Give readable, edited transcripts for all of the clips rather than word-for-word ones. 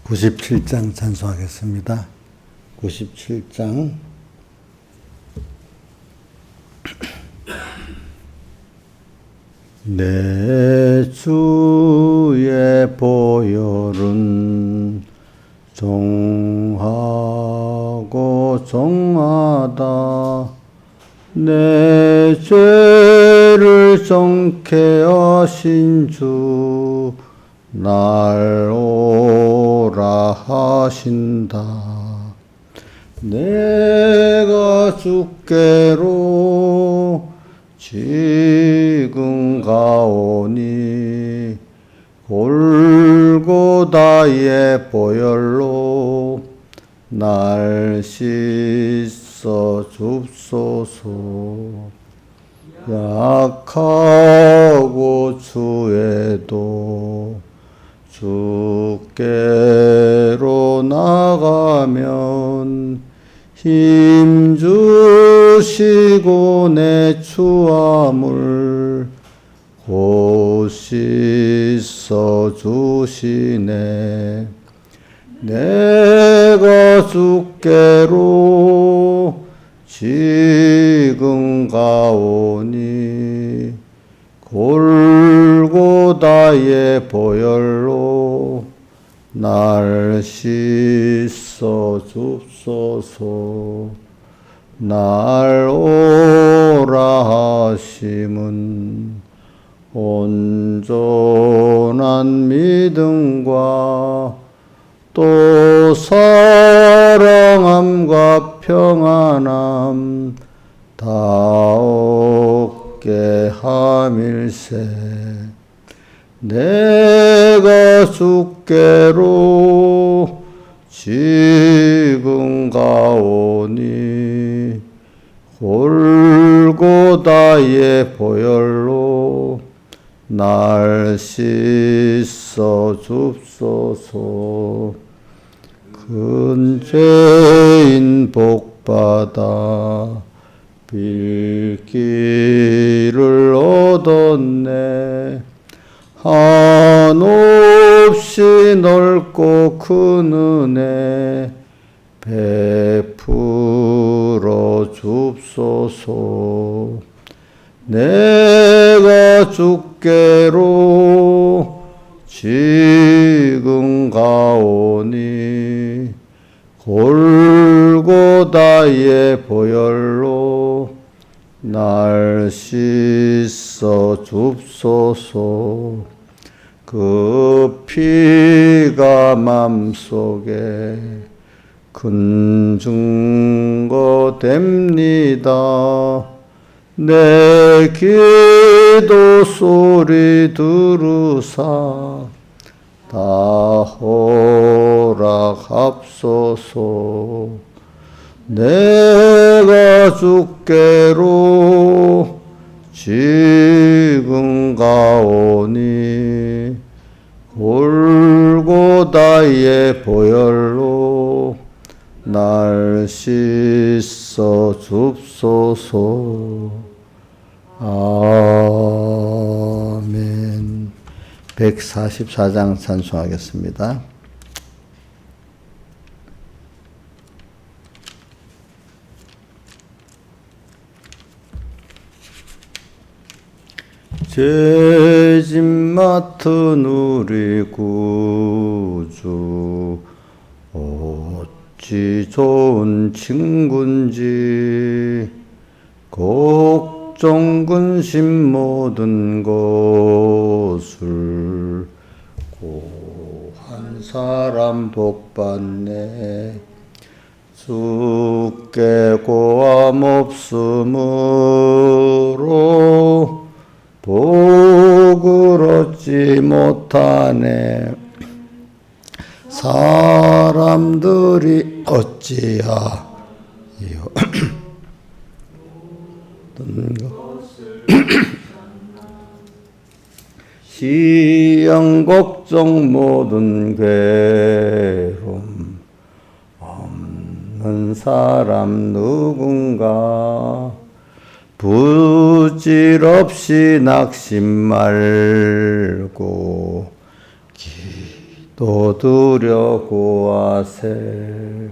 97장 찬송하겠습니다. 97장 내 주의 보혈은 정하고 정하다 내 죄를 정케 하신 주 날 오라 하신다. 내가 주께로 지금 가오니 골고다의 보혈로 날 씻어 줍소서. 약하고 주에도 주께로 나가면 힘주시고 내 추함을 곧 씻어 주시네. 내가 주께로 지금 가오니 골고다의 보혈로 날 씻어 줍소서. 날 오라 하심은 온전한 믿음과 또 사랑함과 평안함 다 얻게 함일세. 내가 주께로 지금 가오니 골고다의 보혈로 날 씻어 줍소서. 큰 죄인 복받아 빌기를 얻었네. 한없이 넓고 큰 은혜 베풀어 줍소서. 내가 주께로 지금 가오니 골고다의 보혈로 날 씻어 줍소서. 그 피가 맘속에 큰 증거 됩니다. 내 기도 소리 들으사 다 허락합소서. 내가 주께로 지금 가오니 골고다의 보혈로 날 씻어 줍소서. 아멘. 144장 찬송하겠습니다. 죄짐 맡은 우리 구주 어찌 좋은 친군지 걱정 근심 모든 것을 고한 사람 복받네. 주께 고함 없으므로 복을 얻지 못하네. 사람들이 어찌하여 시험 걱정 모든 괴로움 없는 사람 누군가. 부질없이 낙심 말고 도드려 고하세.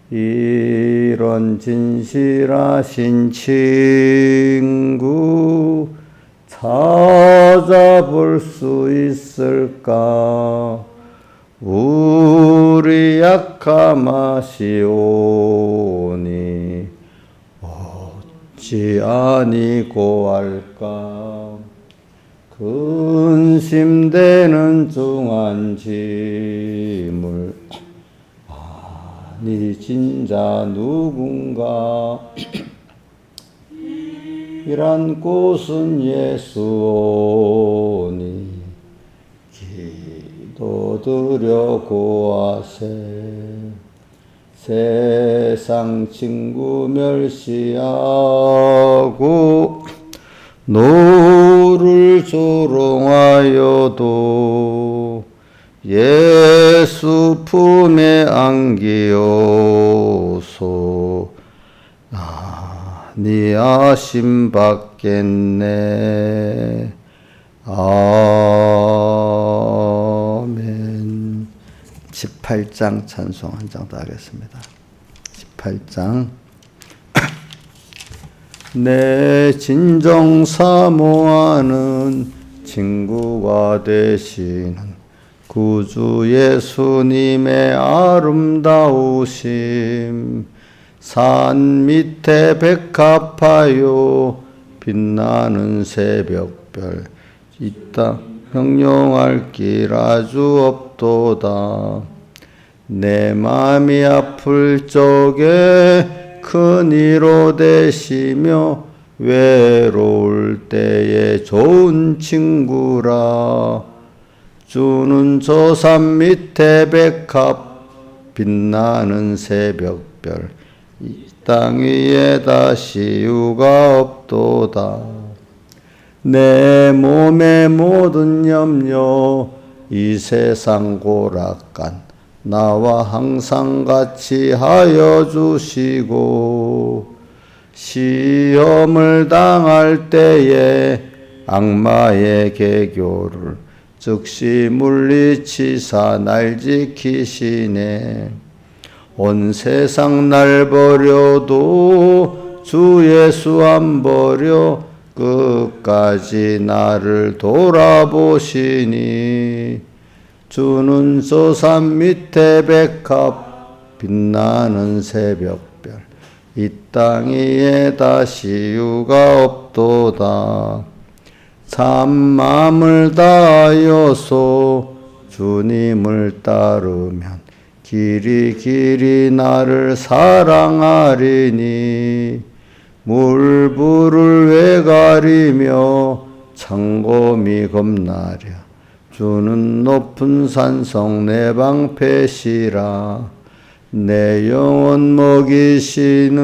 이런 진실하신 친구 찾아볼 수 있을까? 우리 약함하시오니 어찌 아니고 할까? 근심되는 중한 짐을 아니 진짜 누군가 이란 곳은 예수오니 기도드려 고하세. 세상 친구 멸시하고 노를 조롱하여도 예수 품에 안기어서 네 아심 받겠네. 아멘. 18장 찬송 한 장 더 하겠습니다. 18장. 내 진정 사모하는 친구가 되시는 구주 예수님의 아름다우심, 산 밑에 백합하여 빛나는 새벽별, 이 땅 형용할 길 아주 없도다. 내 마음이 아플 적에 큰 위로 되시며 외로울 때에 좋은 친구라. 주는 저 산 밑에 백합 빛나는 새벽별, 이 땅 위에 다시 유가 없도다. 내 몸의 모든 염려 이 세상 고락간 나와 항상 같이 하여 주시고, 시험을 당할 때에 악마의 계교를 즉시 물리치사 날 지키시네. 온 세상 날 버려도 주 예수 안 버려 끝까지 나를 돌아보시니. 주는 저 산 밑에 백합 빛나는 새벽별, 이 땅 위에 다시 유가 없도다. 참 마음을 다하여서 주님을 따르면 길이 길이 나를 사랑하리니. 물불을 왜 가리며 창검이 겁나랴. 주는 높은 산성 내 방패시라. 내 영혼 먹이시는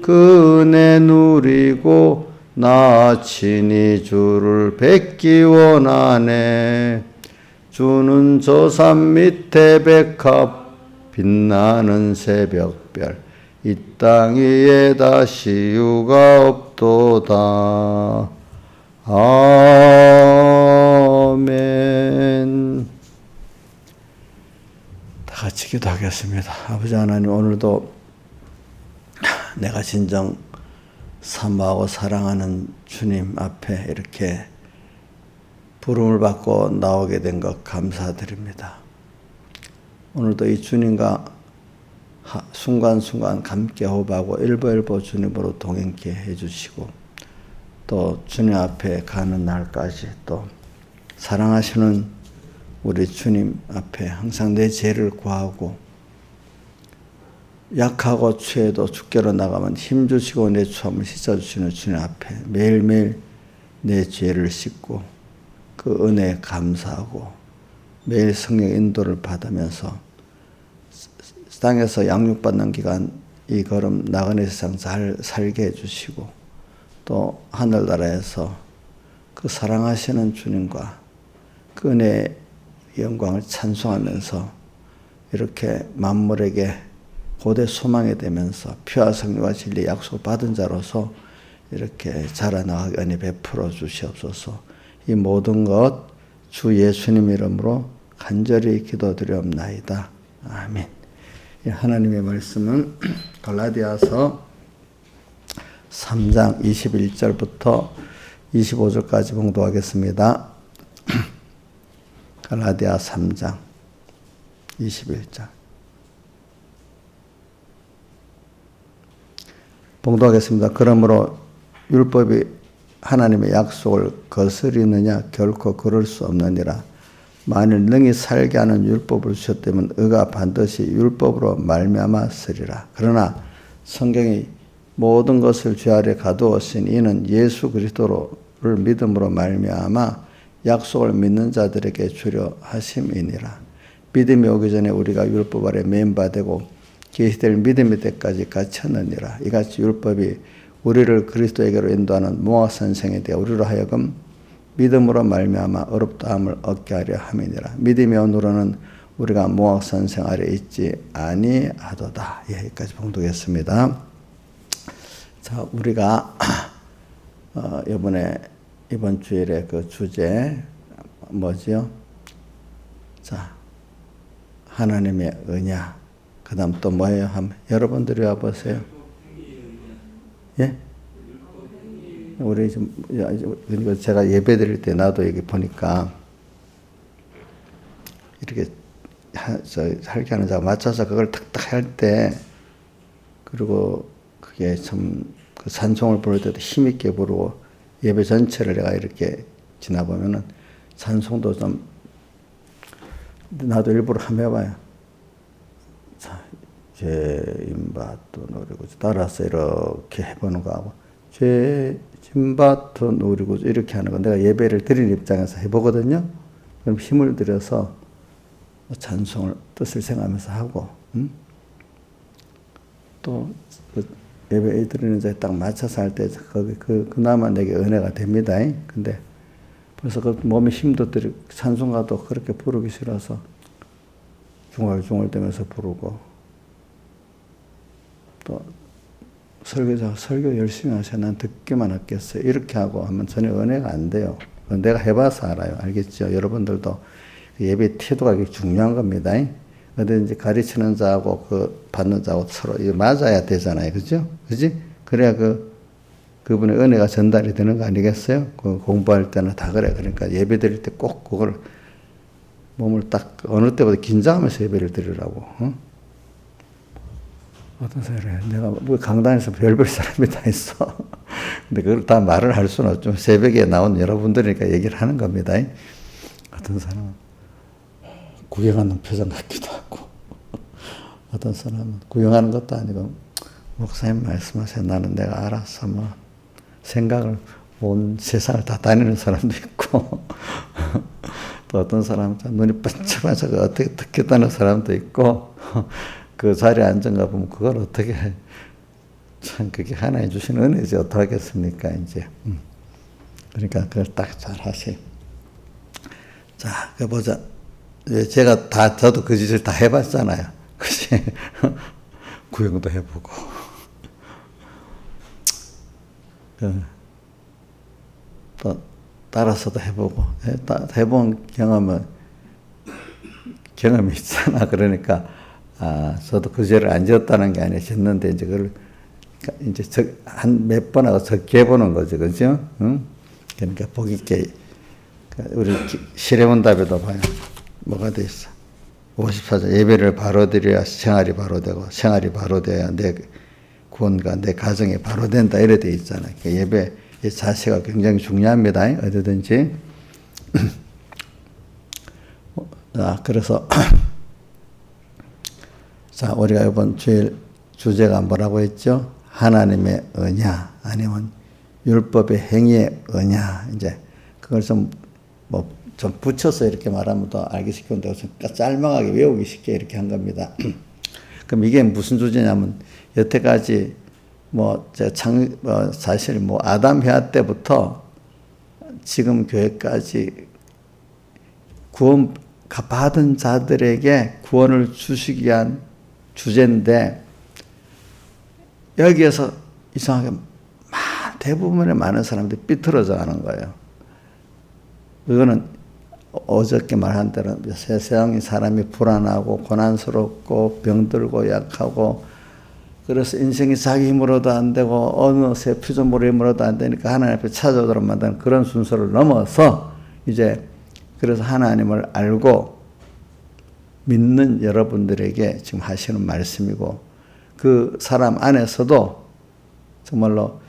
그 은혜 누리고 나 친히 주를 뵙기 원하네. 주는 저 산 밑에 백합 빛나는 새벽별, 이 땅 위에 다시 유가 없도다. 아멘. 다 같이 기도하겠습니다. 아버지 하나님, 오늘도 내가 진정 사모하고 사랑하는 주님 앞에 이렇게 부름을 받고 나오게 된 것 감사드립니다. 오늘도 이 주님과 순간순간 함께 호흡하고 일보일보 주님으로 동행케 해주시고, 또 주님 앞에 가는 날까지 또 사랑하시는 우리 주님 앞에 항상 내 죄를 구하고, 약하고 취해도 주께로 나가면 힘주시고 내 추함을 씻어주시는 주님 앞에 매일매일 내 죄를 씻고 그 은혜에 감사하고 매일 성령 인도를 받으면서 땅에서 양육받는 기간 이 걸음 나그네 세상 잘 살게 해주시고, 또 하늘나라에서 그 사랑하시는 주님과 그 은혜의 영광을 찬송하면서 이렇게 만물에게 고대 소망이 되면서 피와 성령과 진리의 약속을 받은 자로서 이렇게 자라나가게 은혜 베풀어 주시옵소서. 이 모든 것 주 예수님 이름으로 간절히 기도드리옵나이다. 아멘. 하나님의 말씀은 갈라디아서 3장 21절부터 25절까지 봉독하겠습니다. 갈라디아 3장 21절 봉독하겠습니다. 그러므로 율법이 하나님의 약속을 거스리느냐? 결코 그럴 수 없느니라. 만일 능히 살게 하는 율법을 주셨다면 의가 반드시 율법으로 말미암았으리라. 그러나 성경이 모든 것을 죄 아래 가두었으니 이는 예수 그리스도를 믿음으로 말미암아 약속을 믿는 자들에게 주려 하심이니라. 믿음이 오기 전에 우리가 율법 아래 매인바되고 계시될 믿음의 때까지 갇혔느니라. 이같이 율법이 우리를 그리스도에게로 인도하는 모학선생에 대해 우리로 하여금 믿음으로 말미암아 어렵다함을 얻게 하려 함이니라. 믿음이 온으로는 우리가 모학선생 아래 있지 아니하도다. 여기까지 봉독했습니다. 자, 우리가 이번 주일에 그 주제 뭐지요? 자, 하나님의 은야. 그 다음 또 뭐예요? 여러분들이 와보세요. 예? 우리 좀, 제가 예배 드릴 때 나도 여기 보니까 이렇게 살게 하는 자가 맞춰서 그걸 탁탁 할 때, 그리고 그게 참 그 찬송을 부를 때도 힘있게 부르고 예배 전체를 내가 이렇게 지나보면은 찬송도 좀 나도 일부러 한번 해봐요. 자, 죄임받도 누리고 따라서 이렇게 해보는 거하고 죄짐받도 누리고 이렇게 하는 거 내가 예배를 드리는 입장에서 해보거든요. 그럼 힘을 들여서 찬송을 뜻을 생각하면서 하고 또 예배 드리는 자에 딱 맞춰서 할 때 거기 그나마 내게 은혜가 됩니다. 근데 벌써 그 몸에 힘도 들이고 찬송가도 그렇게 부르기 싫어서 중얼중얼대면서 부르고 또 설교자 설교 열심히 하셔 난 듣기만 하겠어요. 이렇게 하고 하면 전혀 은혜가 안 돼요. 내가 해봐서 알아요. 알겠죠? 여러분들도 예배 태도가 중요한 겁니다. 어딘지 가르치는 자하고 그 받는 자하고 서로 맞아야 되잖아요. 그죠? 그지? 그래야 그분의 은혜가 전달이 되는 거 아니겠어요? 그 공부할 때는 다 그래. 그러니까 예배 드릴 때 꼭 그걸 몸을 딱 어느 때보다 긴장하면서 예배를 드리라고. 어떤 사람이 내가 뭐 강단에서 별별 사람이 다 있어. 근데 그걸 다 말을 할 수는 없죠. 새벽에 나온 여러분들이니까 얘기를 하는 겁니다. 어떤 사람은 구경하는 표정 같기도 하고 어떤 사람은 구경하는 것도 아니고 목사님 말씀하세요. 나는 내가 알아서 뭐 생각을 온 세상을 다 다니는 사람도 있고 또 어떤 사람은 눈이 반짝반짝 어떻게 듣겠다는 사람도 있고 그 자리에 앉은가 보면 그걸 어떻게 해. 참 그게 하나님 주신 은혜지 어떡하겠습니까 이제. 그러니까 그걸 딱 잘 하세요. 자, 그 보자. 제가 저도 그 짓을 다 해봤잖아요. 그치? 구경도 해보고. 또, 따라서도 해보고. 해본 경험이 있잖아. 그러니까, 저도 그 죄를 안 지었다는 게 아니라 졌는데, 이제 그걸, 이제 한 몇 번 하고 적게 해보는 거죠. 그죠? 응? 그러니까 보기 있게, 우리 시래문답에도 봐요. 뭐가 돼 있어? 54절 예배를 바로 드려야 생활이 바로 되고 생활이 바로 돼야 내 구원과 내 가정이 바로 된다 이래 돼 있잖아요. 그러니까 예배의 자세가 굉장히 중요합니다. 어디든지. 그래서 자 우리가 이번 주일 주제가 뭐라고 했죠? 하나님의 은야 아니면 율법의 행위의 은야. 이제 그걸 좀 붙여서 이렇게 말하면 더 알기 쉽겠는데 짤막하게 외우기 쉽게 이렇게 한 겁니다. 그럼 이게 무슨 주제냐면 여태까지 사실 아담 해아 때부터 지금 교회까지 구원 받은 자들에게 구원을 주시기 위한 주제인데 여기에서 이상하게 대부분의 많은 사람들이 삐뚤어져 가는 거예요. 그거는 어저께 말한 대로 세상의 사람이 불안하고 고난스럽고 병들고 약하고 그래서 인생이 자기 힘으로도 안 되고 어느 새 피조물의 힘으로도 안 되니까 하나님 앞에 찾아오도록 만드는 그런 순서를 넘어서 이제 그래서 하나님을 알고 믿는 여러분들에게 지금 하시는 말씀이고 그 사람 안에서도 정말로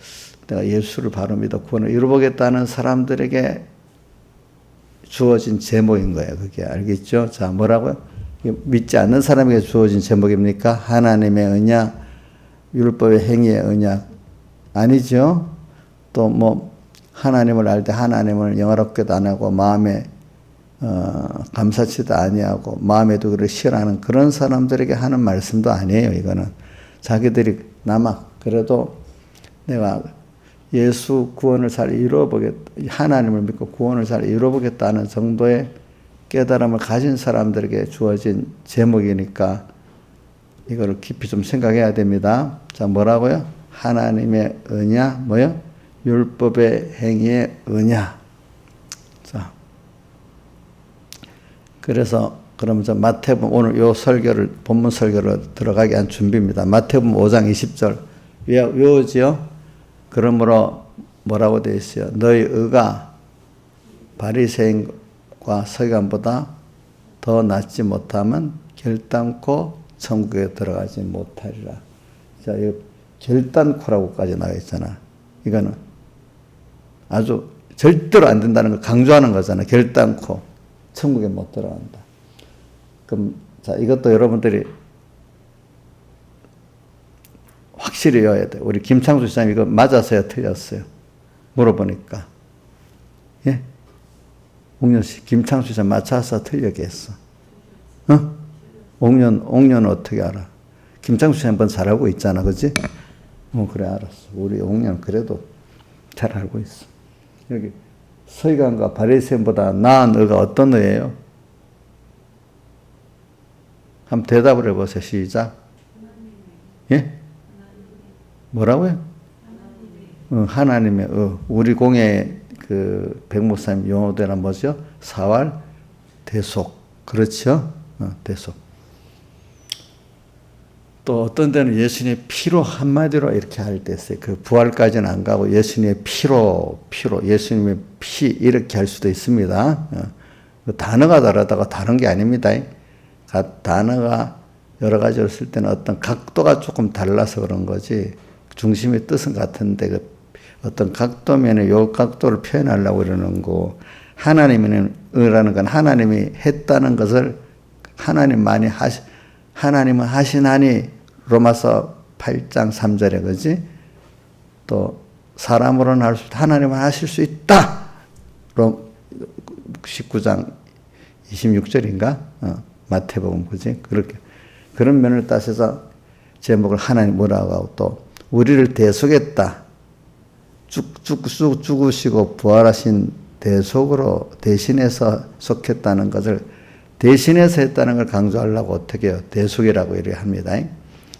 내가 예수를 바로 믿어 구원을 이루보겠다는 사람들에게 주어진 제목인 거예요. 그게 알겠죠? 자, 뭐라고요? 믿지 않는 사람에게 주어진 제목입니까? 하나님의 언약, 율법의 행위의 언약 아니죠? 또 뭐 하나님을 알 때 하나님을 영화롭게도 안 하고 마음에 감사치도 아니하고 마음에도 그를 싫어하는 그런 사람들에게 하는 말씀도 아니에요. 이거는 자기들이 남아 그래도 내가 예수 구원을 잘 이루어보겠다, 하나님을 믿고 구원을 잘 이루어보겠다는 정도의 깨달음을 가진 사람들에게 주어진 제목이니까 이거를 깊이 좀 생각해야 됩니다. 자, 뭐라고요? 하나님의 언약, 뭐요? 율법의 행위의 언약. 자, 그래서 그러면 저 마태복음 오늘 요 설교를 본문 설교로 들어가게 한 준비입니다. 마태복음 5장 20절 외우지요? 그러므로 뭐라고 되어 있어요? 너희 의가 바리새인과 서기관보다 더 낫지 못하면 결단코 천국에 들어가지 못하리라. 자, 이 결단코라고까지 나와 있잖아. 이거는 아주 절대로 안 된다는 걸 강조하는 거잖아. 결단코 천국에 못 들어간다. 그럼 자, 이것도 여러분들이 확실히 외워야 돼. 우리 김창수 시장님 이거 맞았어요? 틀렸어요? 물어보니까. 예? 옥년 씨, 김창수 시장 맞춰서 틀리게 했어. 어? 옥년 어떻게 알아? 김창수 시장 한번 잘 알고 있잖아. 그지? 그래, 알았어. 우리 옥년 그래도 잘 알고 있어. 여기 서기관과 바리새인보다 나은 의가 어떤 의예요? 한번 대답을 해보세요. 시작. 예? 뭐라고요? 하나님의 우리 공예 그 백목사님 용어대란 뭐죠? 사활 대속. 그렇죠? 대속. 또 어떤 데는 예수님의 피로 한마디로 이렇게 할 때 있어요. 그 부활까지는 안 가고 예수님의 피로, 예수님의 피 이렇게 할 수도 있습니다. 그 단어가 다르다고 다른 게 아닙니다. 단어가 여러 가지로 쓸 때는 어떤 각도가 조금 달라서 그런 거지 중심의 뜻은 같은데 그 어떤 각도면에 요 각도를 표현하려고 그러는 거 하나님이라는 건 하나님이 했다는 것을 하나님은 하시나니 로마서 8장 3절에 그지? 또 사람으로는 할 수 있다. 하나님은 하실 수 있다. 19장 26절인가? 마태복음 그지? 그렇게 그런 면을 따져서 제목을 하나님 뭐라고 하고 또 우리를 대속했다. 죽으시고 부활하신 대속으로 대신해서 속했다는 것을 대신해서 했다는 걸 강조하려고 어떻게 해요? 대속이라고 이렇게 합니다.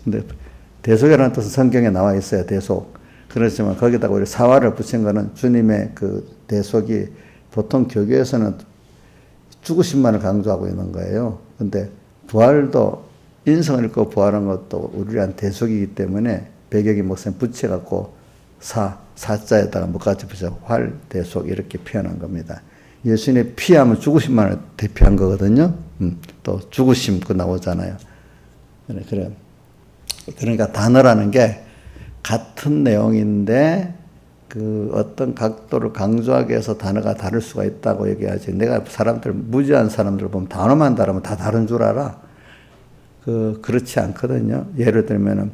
근데 대속이라는 뜻은 성경에 나와 있어요. 대속. 그렇지만 거기다가 우리 사활을 붙인 거는 주님의 그 대속이 보통 교교에서는 죽으심만을 강조하고 있는 거예요. 근데 부활도 인성을 잃고 부활한 것도 우리한 대속이기 때문에 배경이 목사님 붙여갖고 사자에다가 뭐까지 붙여 활 대속 이렇게 표현한 겁니다. 예수님의 피하면 죽으심만을 대표한 거거든요. 또 죽으심 그 나오잖아요. 그래. 그러니까 단어라는 게 같은 내용인데 그 어떤 각도를 강조하기 위해서 단어가 다를 수가 있다고 얘기하지. 내가 무지한 사람들 보면 단어만 다르면 다 다른 줄 알아. 그렇지 않거든요. 예를 들면은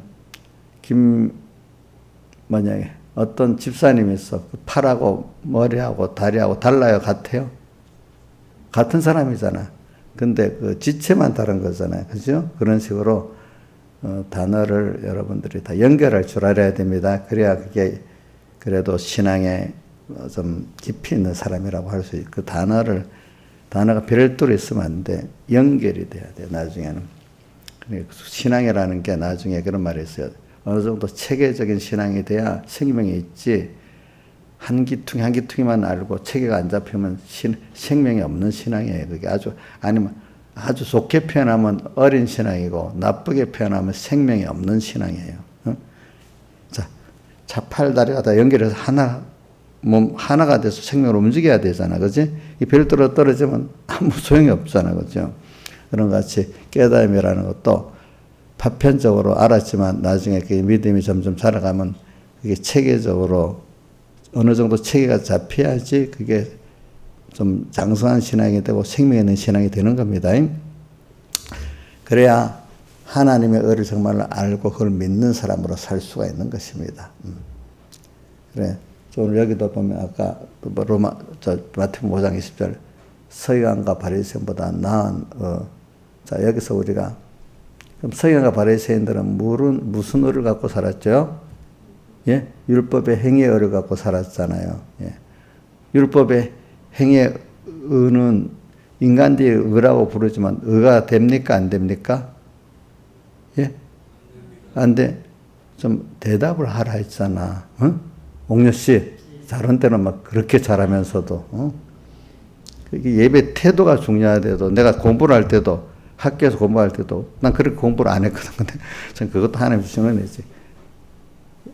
만약에 어떤 집사님이 있어. 팔하고 머리하고 다리하고 달라요? 같아요? 같은 사람이잖아. 근데 그 지체만 다른 거잖아요. 그죠? 그런 식으로 단어를 여러분들이 다 연결할 줄 알아야 됩니다. 그래야 그게 그래도 신앙에 좀 깊이 있는 사람이라고 할 수 있고 그 단어가 별도로 있으면 안 돼. 연결이 돼야 돼. 나중에는. 신앙이라는 게 나중에 그런 말이 있어요. 어느 정도 체계적인 신앙이 돼야 생명이 있지 한 기퉁이만 알고 체계가 안 잡히면 생명이 없는 신앙이에요. 그게 아니면 아주 좋게 표현하면 어린 신앙이고 나쁘게 표현하면 생명이 없는 신앙이에요. 자, 팔다리가 다 연결해서 하나가 돼서 생명을 움직여야 되잖아. 그지? 이 별도로 떨어지면 아무 소용이 없잖아. 그죠? 그런 것 같이 깨달음이라는 것도 파편적으로 알았지만 나중에 그 믿음이 점점 자라가면 그게 체계적으로 어느 정도 체계가 잡혀야지 그게 좀 장성한 신앙이 되고 생명 있는 신앙이 되는 겁니다. 그래야 하나님의 의를 정말로 알고 그걸 믿는 사람으로 살 수가 있는 것입니다. 그래. 오늘 여기도 보면 아까 마태복음 5장 20절 서기관과 바리새인보다 나은 자 여기서 우리가 그럼 서기관과 바리새인들은 무슨 의를 갖고 살았죠? 예? 율법의 행위의 의를 갖고 살았잖아요. 예. 율법의 행위의 의는 인간들이 의라고 부르지만 의가 됩니까? 안 됩니까? 예? 안 돼. 좀 대답을 하라 했잖아. 응? 옥녀 씨, 다른 때는 막 그렇게 잘하면서도, 이게 예배 태도가 중요하대도, 내가 공부를 할 때도, 학교에서 공부할 때도, 난 그렇게 공부를 안 했거든. 근데 전 그것도 하나님 주신 은혜지.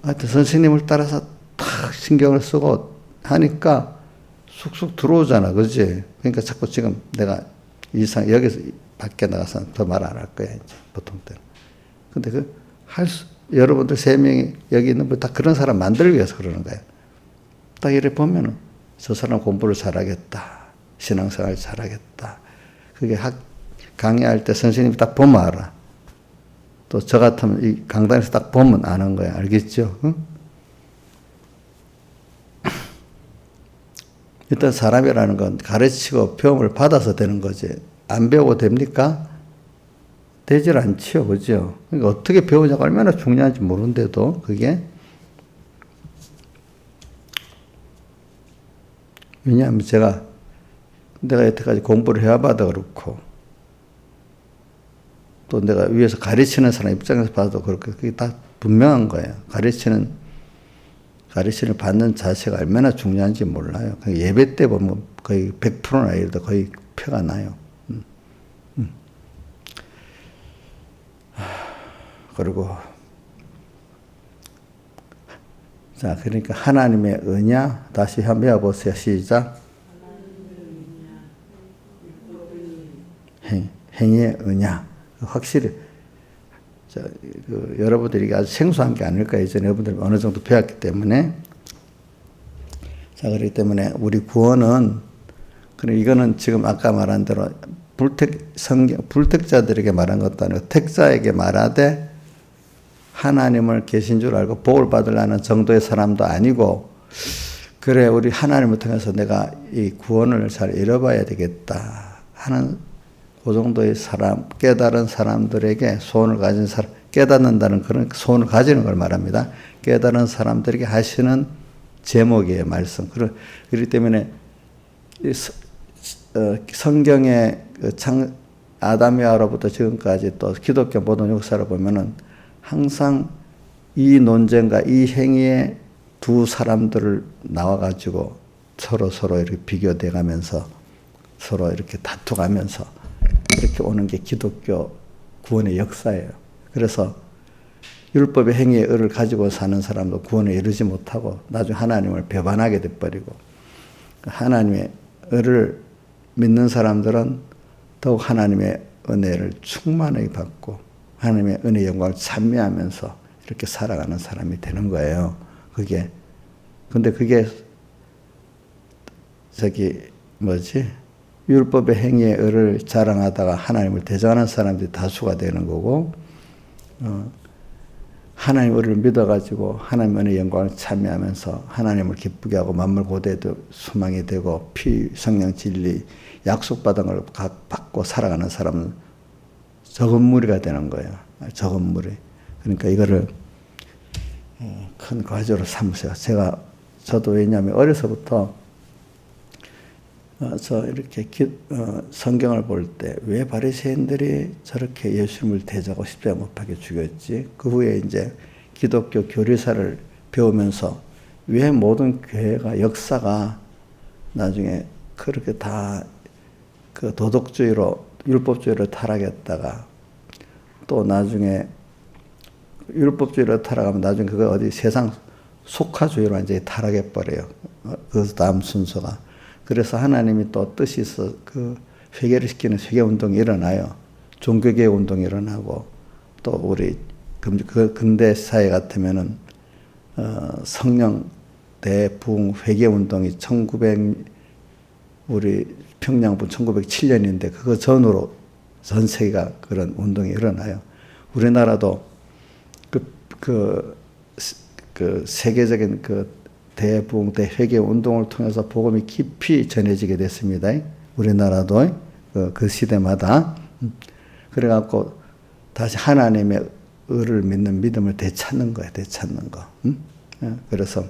하여튼 선생님을 따라서 탁 신경을 쓰고 하니까 쑥쑥 들어오잖아. 그지? 그러니까 자꾸 지금 내가 여기서 밖에 나가서는 더 말 안 할 거야, 이제, 보통 때는. 근데 여러분들 3명이 여기 있는 분 다 그런 사람 만들기 위해서 그러는 거예요. 딱 이래 보면은 저 사람 공부를 잘하겠다. 신앙생활 잘하겠다. 그게 강의할 때 선생님이 딱 보면 알아. 또 저 같으면 이 강단에서 딱 보면 아는 거야. 알겠죠? 응? 일단 사람이라는 건 가르치고 배움을 받아서 되는 거지. 안 배우고 됩니까? 되질 않지요. 그죠? 그러니까 어떻게 배우냐가 얼마나 중요한지 모르는데도 그게 왜냐하면 내가 여태까지 공부를 해와봐도 그렇고 또 내가 위에서 가르치는 사람 입장에서 봐도 그렇고 그게 다 분명한 거예요. 가르치는 받는 자세가 얼마나 중요한지 몰라요. 예배 때 보면 거의 100%나 이래도 거의 표가 나요. 그리고 자 그러니까 하나님의 은야 다시 한번 배워보세요. 시작. 행위의 은야 확실히 여러분들이 아주 생소한 게 아닐까. 이전에 여러분들이 어느 정도 배웠기 때문에 자 그렇기 때문에 우리 구원은 그래 이거는 지금 아까 말한 대로 불택자들에게 말한 것도 아니고 택자에게 말하되 하나님을 계신 줄 알고 복을 받으려는 정도의 사람도 아니고 그래 우리 하나님을 통해서 내가 이 구원을 잘 이뤄봐야 되겠다 하는 그 정도의 사람 깨달은 사람들에게 소원을 가진 사람 깨닫는다는 그런 소원을 가지는 걸 말합니다. 깨달은 사람들에게 하시는 제목이에요. 말씀. 그렇기 때문에 성경의 아담이아로부터 지금까지 또 기독교 모든 역사를 보면은 항상 이 논쟁과 이 행위에 두 사람들을 나와가지고 서로 이렇게 비교돼 가면서 서로 이렇게 다투가면서 이렇게 오는 게 기독교 구원의 역사예요. 그래서 율법의 행위의 의를 가지고 사는 사람도 구원에 이르지 못하고 나중에 하나님을 배반하게 돼버리고 하나님의 의를 믿는 사람들은 더욱 하나님의 은혜를 충만하게 받고 하나님의 은혜의 영광을 찬미하면서 이렇게 살아가는 사람이 되는 거예요. 근데 그게 율법의 행위의 의를 자랑하다가 하나님을 대적하는 사람들이 다수가 되는 거고 하나님의 의를 믿어가지고 하나님의 은혜의 영광을 찬미하면서 하나님을 기쁘게 하고 만물 고대도 소망이 되고 피, 성령, 진리 약속받은 걸 받고 살아가는 사람은 적은 무리가 되는 거예요. 적은 무리. 그러니까 이거를 큰 과제로 삼으세요. 저도 왜냐하면 어려서부터 이렇게 성경을 볼 때 왜 바리새인들이 저렇게 예수님을 대적하고 십자가 못 박혀 죽였지? 그 후에 이제 기독교 교리사를 배우면서 왜 모든 교회가 역사가 나중에 그렇게 다 그 도덕주의로 율법주의로 타락했다가 또 나중에 율법주의로 타락하면 나중에 그거 어디 세상 속화주의로 완전히 타락해 버려요. 그 다음 순서가. 그래서 하나님이 또 뜻이 있어 그 회개를 시키는 회개 운동이 일어나요. 종교개혁 운동이 일어나고 또 우리 그 근대 사회 같으면은 성령 대부흥 회개 운동이 우리 평양분 1907년인데 그거 전후로 전 세계가 그런 운동이 일어나요. 우리나라도 그 세계적인 그 대부흥 대회개 운동을 통해서 복음이 깊이 전해지게 됐습니다. 우리나라도 그 시대마다. 그래갖고 다시 하나님의 의를 믿는 믿음을 되찾는 거예요. 되찾는 거. 그래서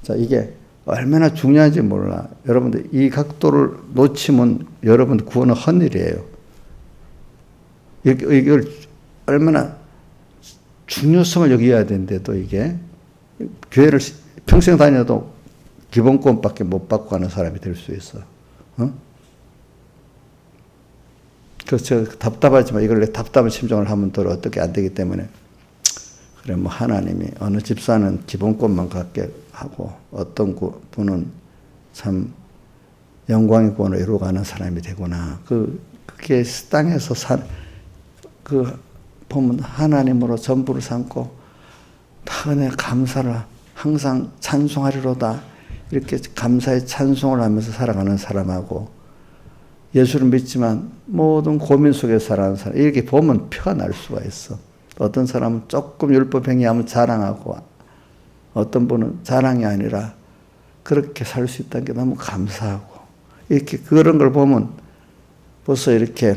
자 이게 얼마나 중요한지 몰라. 여러분들 이 각도를 놓치면 여러분들 구원은 헛일이에요. 이걸 얼마나 중요성을 여겨야 되는데도 이게 교회를 평생 다녀도 기본권밖에 못 받고 가는 사람이 될 수 있어. 그래서 답답하지만 이걸 답답한 심정을 하면 또 어떻게 안 되기 때문에 그래 뭐 하나님이 어느 집사는 기본권만 갖게 하고 어떤 분은 참 영광의 구원을 이루어가는 사람이 되구나. 그게 땅에서 보면 하나님으로 전부를 삼고 다 은혜 감사를 항상 찬송하리로다 이렇게 감사의 찬송을 하면서 살아가는 사람하고 예수를 믿지만 모든 고민 속에 살아가는 사람 이렇게 보면 표가 날 수가 있어. 어떤 사람은 조금 율법 행위하면 자랑하고 어떤 분은 자랑이 아니라 그렇게 살 수 있다는 게 너무 감사하고 이렇게 그런 걸 보면 벌써 이렇게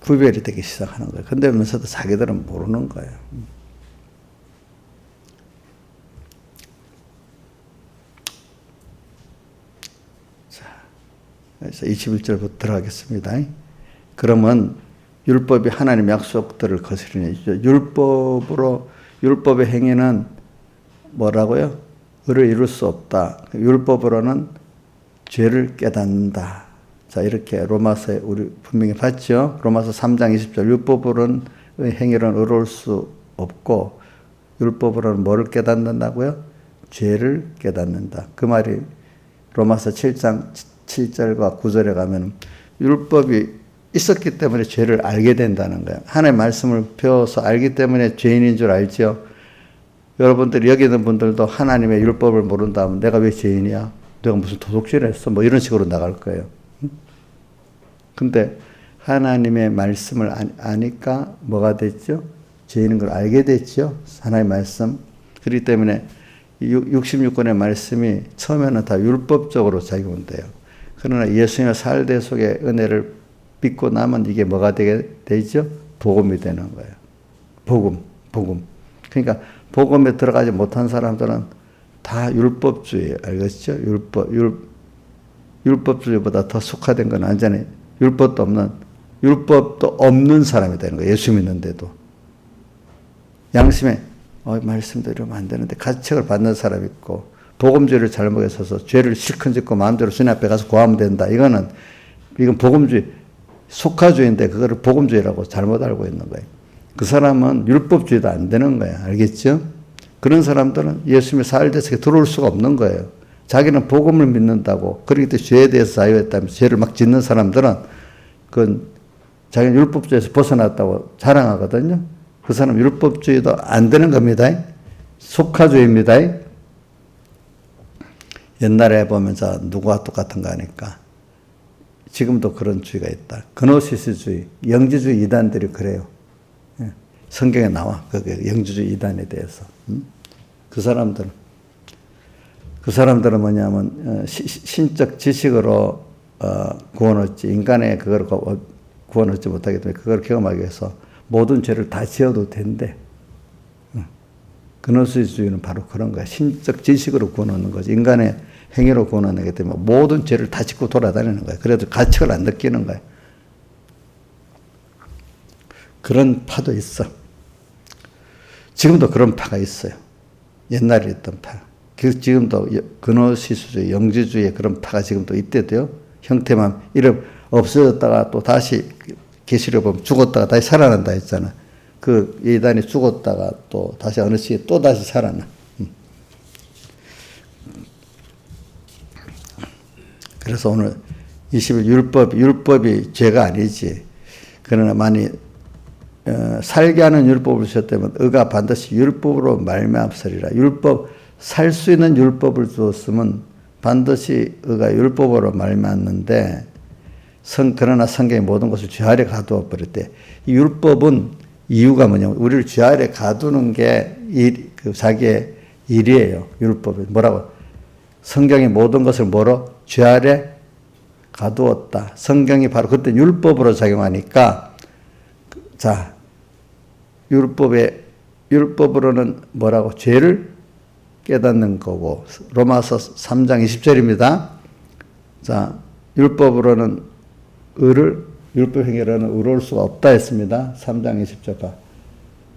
구별이 되기 시작하는 거예요. 근데면서도 자기들은 모르는 거예요. 자, 그래서 21절부터 들어가겠습니다. 그러면 율법이 하나님 약속들을 거스르니 율법의 행위는 뭐라고요? 의를 이룰 수 없다. 율법으로는 죄를 깨닫는다. 자, 이렇게 로마서에 우리 분명히 봤죠? 로마서 3장 20절. 율법으로는 행위로는 의로울 수 없고, 율법으로는 뭐를 깨닫는다고요? 죄를 깨닫는다. 그 말이 로마서 7장 7절과 9절에 가면 율법이 있었기 때문에 죄를 알게 된다는 거예요. 하나님의 말씀을 배워서 알기 때문에 죄인인 줄 알죠? 여러분들이 여기 있는 분들도 하나님의 율법을 모른다 하면 내가 왜 죄인이야? 내가 무슨 도둑질을 했어? 뭐 이런 식으로 나갈 거예요. 근데 하나님의 말씀을 아니까 뭐가 됐죠? 죄인인 걸 알게 됐죠? 하나님의 말씀. 그렇기 때문에 66권의 말씀이 처음에는 다 율법적으로 작용돼요. 그러나 예수님의 살대 속에 은혜를 믿고 나면 이게 뭐가 되게 되죠? 복음이 되는 거예요. 복음. 그러니까 복음에 들어가지 못한 사람들은 다 율법주의, 알겠죠? 율법주의보다 더 속화된 건 완전히 율법도 없는 사람이 되는 거예요. 예수 믿는데도. 양심에, 말씀대로 이러면 안 되는데 가책을 받는 사람이 있고, 복음주의를 잘못에 서서 죄를 실컷 짓고 마음대로 주님 앞에 가서 고하면 된다. 이건 복음주의, 속화주의인데 그거를 복음주의라고 잘못 알고 있는 거예요. 그 사람은 율법주의도 안 되는 거예요. 알겠죠? 그런 사람들은 예수님의 사흘대속에 들어올 수가 없는 거예요. 자기는 복음을 믿는다고, 그렇기 때문에 죄에 대해서 자유했다면서 죄를 막 짓는 사람들은 그건 자기는 율법주의에서 벗어났다고 자랑하거든요. 그 사람 율법주의도 안 되는 겁니다. 속화주의입니다. 옛날에 보면 누구와 똑같은가 하니까 지금도 그런 주의가 있다. 그노시스주의, 영지주의 이단들이 그래요. 성경에 나와. 그게 영지주의 이단에 대해서. 그 사람들은 뭐냐면 신적 지식으로 구원 얻지, 인간의 그걸 구원 얻지 못하기 때문에 그걸 경험하기 위해서 모든 죄를 다 지어도 된대. 그노시스주의는 바로 그런 거야. 신적 지식으로 구원 얻는 거지. 인간의 행위로 구원 얻는 거기 때문에 모든 죄를 다 짓고 돌아다니는 거야. 그래도 가책을 안 느끼는 거야. 그런 파도 있어. 지금도 그런 파가 있어요. 옛날에 있던 파. 지금도 근호시수주의, 영지주의 그런 파가 지금도 있대도요. 형태만 이름 없어졌다가 또 다시 계시록 보면 죽었다가 다시 살아난다 했잖아. 그 이단이 죽었다가 또 다시 어느 시기에 또 다시 살아나. 그래서 오늘 20일 율법이 죄가 아니지. 그러나 많이 살게 하는 율법을 주셨다면 의가 반드시 율법으로 말미암으리라. 율법 살 수 있는 율법을 주었으면 반드시 의가 율법으로 말미암는데 그러나 성경의 모든 것을 죄 아래 가두어 버렸대. 이 율법은 이유가 뭐냐면 우리를 죄 아래 가두는 게 자기의 일이에요. 율법이 뭐라고? 성경의 모든 것을 뭐로? 죄 아래 가두었다. 성경이 바로 그때 율법으로 작용하니까 자 율법으로는 뭐라고? 죄를 깨닫는 거고 로마서 3장 20절입니다. 자 율법으로는 율법 행위로는 의로울 수가 없다 했습니다. 3장 20절 봐.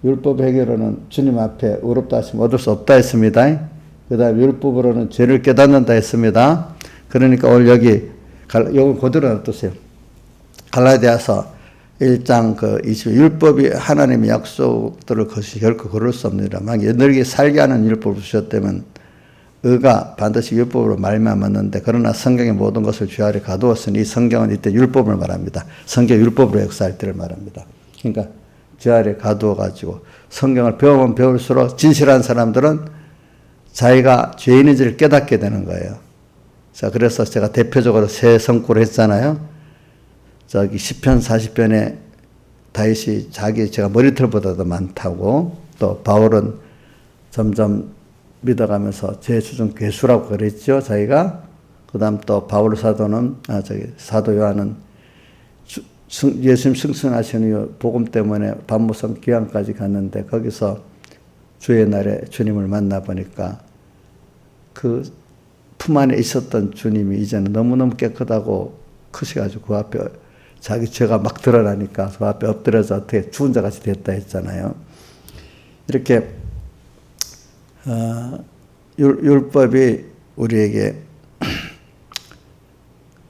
율법 행위로는 주님 앞에 의롭다 하심 얻을 수 없다 했습니다. 그 다음 율법으로는 죄를 깨닫는다 했습니다. 그러니까 오늘 여기 그대로 놔두세요. 갈라디아서 1장 20 율법이 하나님의 약속들을 결코 거를 수 없느니라. 만약 너에게 살게 하는 율법을 주셨다면 의가 반드시 율법으로 말미암았는데 그러나 성경의 모든 것을 죄 아래 가두었으니 이 성경은 이때 율법을 말합니다. 성경 율법으로 역사할 때를 말합니다. 그러니까 죄 아래 가두어 가지고 성경을 배우면 배울수록 진실한 사람들은 자기가 죄인인지를 깨닫게 되는 거예요. 자, 그래서 제가 대표적으로 세 성구를 했잖아요. 저기 시편 40편에 다윗이 제가 머리털보다도 많다고 또 바울은 점점 믿어가면서 제 수준 괴수라고 그랬죠. 자기가 그 다음 또 바울 사도는 사도 요한은 예수님 승천하신 이후 복음 때문에 반모성 귀환까지 갔는데 거기서 주의 날에 주님을 만나보니까 그 품 안에 있었던 주님이 이제는 너무너무 깨끗하고 크셔가지고 그 앞에 자기 죄가 막 드러나니까 그 앞에 엎드려서 어떻게 죽은 자같이 됐다 했잖아요. 이렇게 율법이 우리에게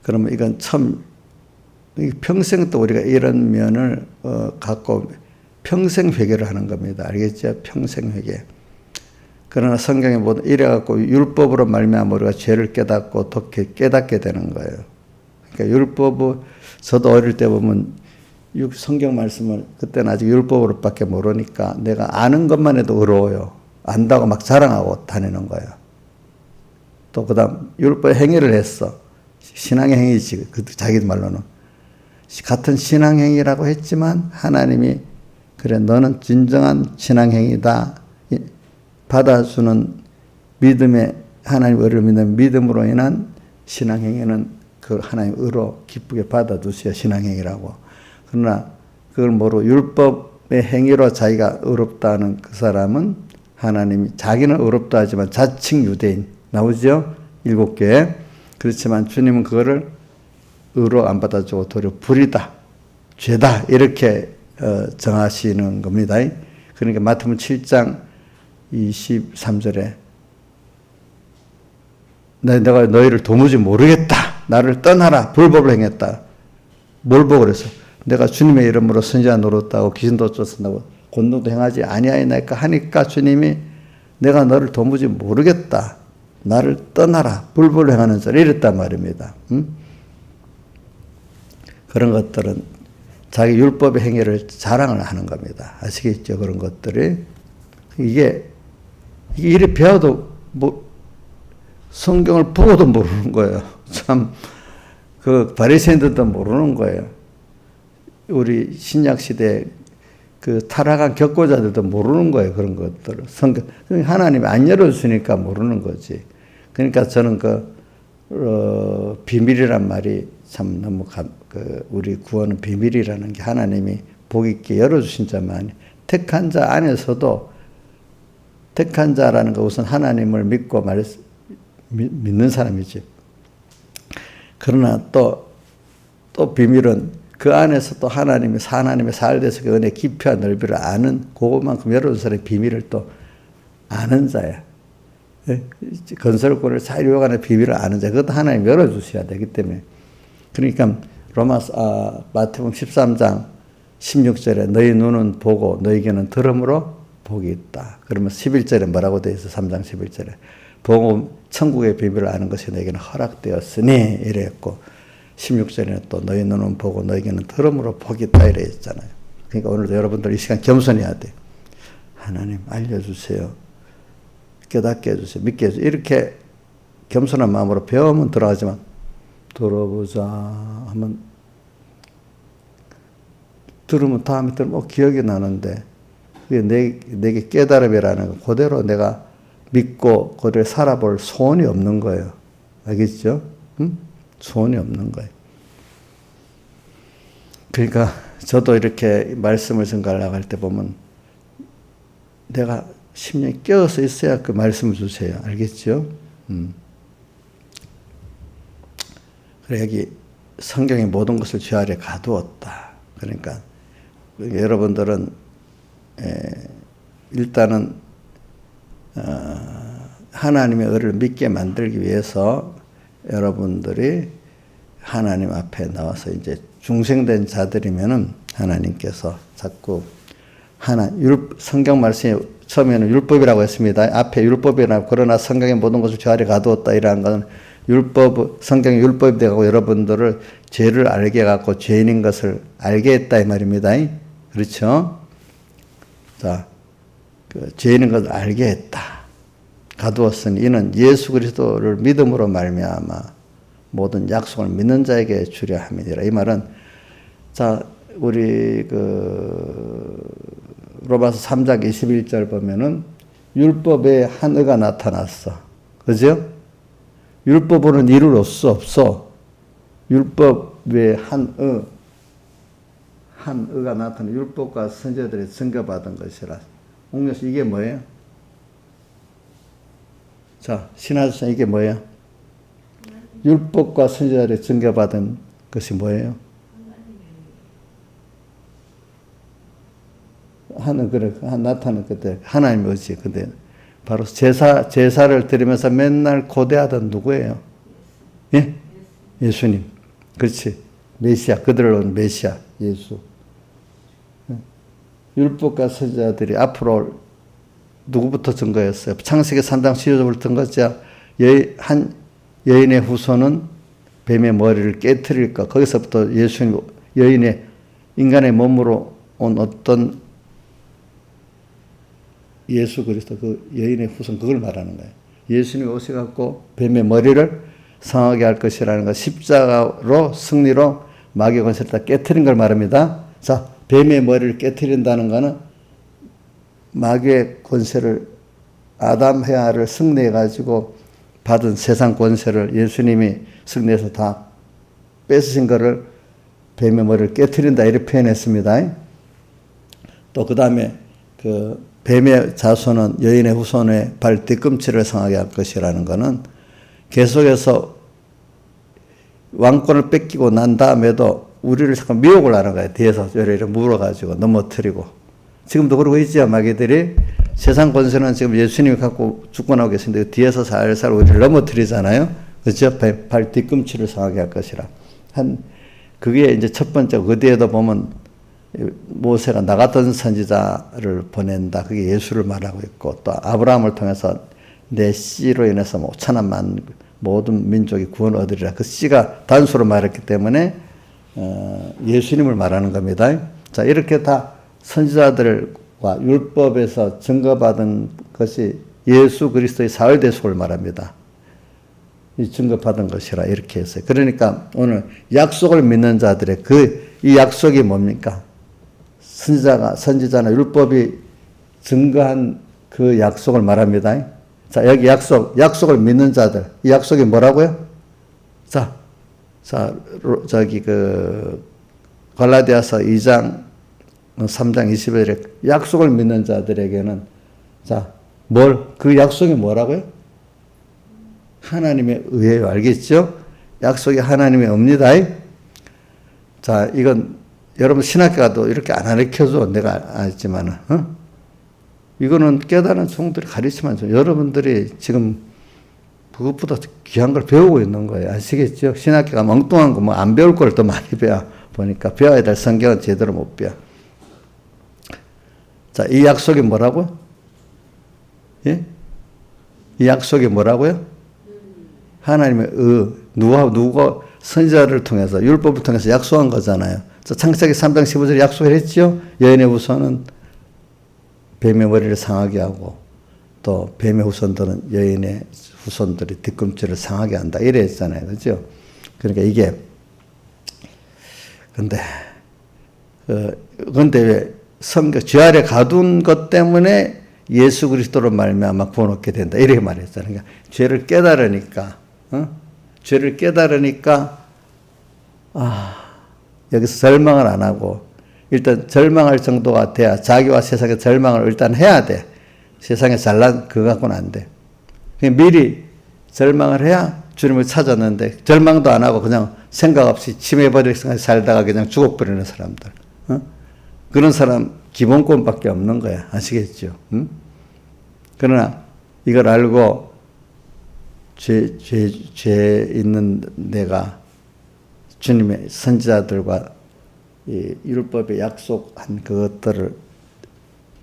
그러면 이건 참 평생 또 우리가 이런 면을 갖고 평생 회개를 하는 겁니다. 알겠죠? 평생 회개. 그러나 성경에 모두 이래갖고 율법으로 말미암아 우리가 죄를 깨닫고 어떻게 깨닫게 되는 거예요. 그러니까 율법은 저도 어릴 때 보면 성경 말씀을 그때는 아직 율법으로밖에 모르니까 내가 아는 것만 해도 의로워요. 안다고 막 자랑하고 다니는 거예요. 또 그다음 율법 행위를 했어. 신앙의 행위지. 자기 말로는 같은 신앙 행위라고 했지만 하나님이 그래 너는 진정한 신앙 행위다. 받아주는 믿음의 하나님 의를 믿는 믿음으로 인한 신앙 행위는 그 하나님 의로 기쁘게 받아두세요. 신앙 행위라고. 그러나 그걸 모르고 율법의 행위로 자기가 의롭다는 그 사람은 하나님이 자기는 의롭다 하지만 자칭 유대인 나오죠? 7개. 그렇지만 주님은 그거를 의로 안 받아주고 도리어 불이다, 죄다 이렇게 정하시는 겁니다. 그러니까 마태복음 7장 23절에 내가 너희를 도무지 모르겠다. 나를 떠나라. 불법을 행했다. 뭘 보고 그래서 내가 주님의 이름으로 선지자 노릇하고 귀신도 쫓아나고 권능도 행하지 아니하였나이까 하니까 주님이 내가 너를 도무지 모르겠다. 나를 떠나라. 불법을 행하는 자를 이랬단 말입니다. 그런 것들은 자기 율법의 행위를 자랑을 하는 겁니다. 아시겠죠? 그런 것들이. 이게 이리 배워도 성경을 보고도 모르는 거예요. 참, 그 바리새인들도 모르는 거예요. 우리 신약 시대 그 타락한 격고자들도 모르는 거예요. 그런 것들을. 성경, 하나님이 안 열어주니까 모르는 거지. 그러니까 저는 비밀이란 말이 참 너무 우리 구원은 비밀이라는 게 하나님이 복 있게 열어주신 자만 택한 자 안에서도 택한 자라는 거 우선 하나님을 믿고 믿는 사람이지. 그러나 또 비밀은 그 안에서 또 하나님의 살대서 그 은혜 깊이와 넓이를 아는 그것만큼 열어준 사람의 비밀을 또 아는 자야. 건설권을 자유요간의 비밀을 아는 자, 그것도 하나님 열어주셔야 되기 때문에. 그러니까 마태복음 13장 16절에 너희 눈은 보고 너희에게는 들음으로 복이 있다. 그러면 11절에 뭐라고 되어 있어? 3장 11절에 복음 천국의 비밀을 아는 것이 너희에게는 허락되었으니 이랬고 16절에는 또 너희 눈은 보고 너희에게는 들음으로 복이 있다 이래 있잖아요. 그러니까 오늘도 여러분들 이 시간 겸손해야 돼요. 하나님 알려주세요. 깨닫게 해주세요. 믿게 해주세요. 이렇게 겸손한 마음으로 배우면 들어가지만 들어보자 하면 들으면 다음에 들으면 기억이 나는데 그게 내게 깨달음이라는 거 그대로 내가 믿고 그대로 살아볼 소원이 없는 거예요. 알겠죠? 응? 소원이 없는 거예요. 그러니까 저도 이렇게 말씀을 전가를 나갈 때 보면 내가 심령이 깨어서 있어야 그 말씀을 주세요. 알겠죠? 그래 여기 성경의 모든 것을 주 아래 가두었다. 그러니까 여러분들은 일단은 하나님의 의를 믿게 만들기 위해서 여러분들이 하나님 앞에 나와서 이제 중생된 자들이면은 하나님께서 자꾸 성경 말씀이 처음에는 율법이라고 했습니다. 앞에 율법이라고 그러나 성경의 모든 것을 주 아래 가두었다 이러한 것은 성경의 율법이 되고 여러분들을 죄를 알게 해갖고 죄인인 것을 알게 했다 이 말입니다. 그렇죠? 자, 죄인인 것을 알게 했다. 가두었으니 이는 예수 그리스도를 믿음으로 말미암아 모든 약속을 믿는 자에게 주려 함이니라. 이 말은 자 우리 로마서 3장 21절 보면은 율법에 한 의가 나타났어. 그죠? 율법으로는 이룰 수 없어. 율법에 한 의가 나타나 율법과 선지자들이 증거받은 것이라. 옥녀씨 이게 뭐예요? 자, 신하수사 이게 뭐예요? 율법과 선지자들이 증거받은 것이 뭐예요? 나타나는 그때 하나님의 의지. 근데 바로 제사를 드리면서 맨날 고대하던 누구예요? 예? 예수님. 그렇지. 메시아. 그들을 온 메시아. 예수. 율법과 선지자들이 앞으로 누구부터 증거했어요? 창세기 3장 15절부터 증거했죠. 한 여인의 후손은 뱀의 머리를 깨트릴 것. 거기서부터 예수님, 인간의 몸으로 온 어떤 예수 그리스도 그 여인의 후손 그걸 말하는 거예요. 예수님이 오셔갖고 뱀의 머리를 상하게 할 것이라는 것. 십자가로 승리로 마귀의 권세를 다 깨트린 걸 말합니다. 자, 뱀의 머리를 깨트린다는 것은 마귀의 권세를 아담 해아를 승리해가지고 받은 세상 권세를 예수님이 승리해서 다 뺏으신 것을 뱀의 머리를 깨트린다 이렇게 표현했습니다. 또 그 다음에 뱀의 자손은 여인의 후손의 발 뒤꿈치를 상하게 할 것이라는 것은 계속해서 왕권을 뺏기고 난 다음에도 우리를 잠깐 미혹을 하는 거예요. 뒤에서 이렇게 물어가지고 넘어뜨리고. 지금도 그러고 있죠. 마귀들이 세상 권세는 지금 예수님이 갖고 죽고 나오고 계신데 뒤에서 살살 우리를 넘어뜨리잖아요. 그렇죠? 발 뒤꿈치를 상하게 할 것이라. 그게 이제 첫 번째. 그 뒤에도 보면 모세가 나 같은 선지자를 보낸다. 그게 예수를 말하고 있고 또 아브라함을 통해서 내 씨로 인해서 5천만 모든 민족이 구원 얻으리라. 그 씨가 단수로 말했기 때문에 예수님을 말하는 겁니다. 자, 이렇게 다 선지자들과 율법에서 증거받은 것이 예수 그리스도의 사흘 대속을 말합니다. 이 증거받은 것이라 이렇게 했어요. 그러니까 오늘 약속을 믿는 자들의 이 약속이 뭡니까? 선지자나 율법이 증거한 그 약속을 말합니다. 자, 여기 약속을 믿는 자들. 이 약속이 뭐라고요? 저기 갈라디아서 2장 3장 20절에 약속을 믿는 자들에게는 그 약속이 뭐라고요? 하나님의 의예요. 알겠죠? 약속이 하나님의 의입니다. 자, 이건 여러분 신학교가도 이렇게 안 가르쳐줘. 내가 알지만은, 이거는 깨달은 종들이 가르치면 여러분들이 지금 그것보다 귀한 걸 배우고 있는 거예요. 아시겠죠? 신학교가 엉뚱한 거 뭐 안 배울 걸 더 많이 배워 보니까 배워야 될 성경은 제대로 못 배워. 자, 이 약속이 뭐라고요? 예? 이 약속이 뭐라고요? 하나님의 누가 선지자를 통해서 율법을 통해서 약속한 거잖아요. 창세기 3장 15절에 약속을 했죠. 여인의 후손은 뱀의 머리를 상하게 하고 또 뱀의 후손들은 여인의 후손들이 뒤꿈치를 상하게 한다. 이래 했잖아요. 그죠? 그러니까 이게 근데 왜 죄 아래 가둔 것 때문에 예수 그리스도로 말미암아 구원 얻게 된다. 이렇게 말했잖아요. 그러니까 죄를 깨달으니까 죄를 깨달으니까 여기서 절망을 안 하고 일단 절망할 정도가 돼야 자기와 세상의 절망을 일단 해야 돼. 세상에 잘난 그거 갖고는 안 돼. 미리 절망을 해야 주님을 찾았는데 절망도 안 하고 그냥 생각 없이 치매버릴 생각에 살다가 그냥 죽어버리는 사람들. 그런 사람 기본권밖에 없는 거야. 아시겠죠? 그러나 이걸 알고 죄 있는 내가 주님의 선지자들과 이 율법에 약속한 그것들을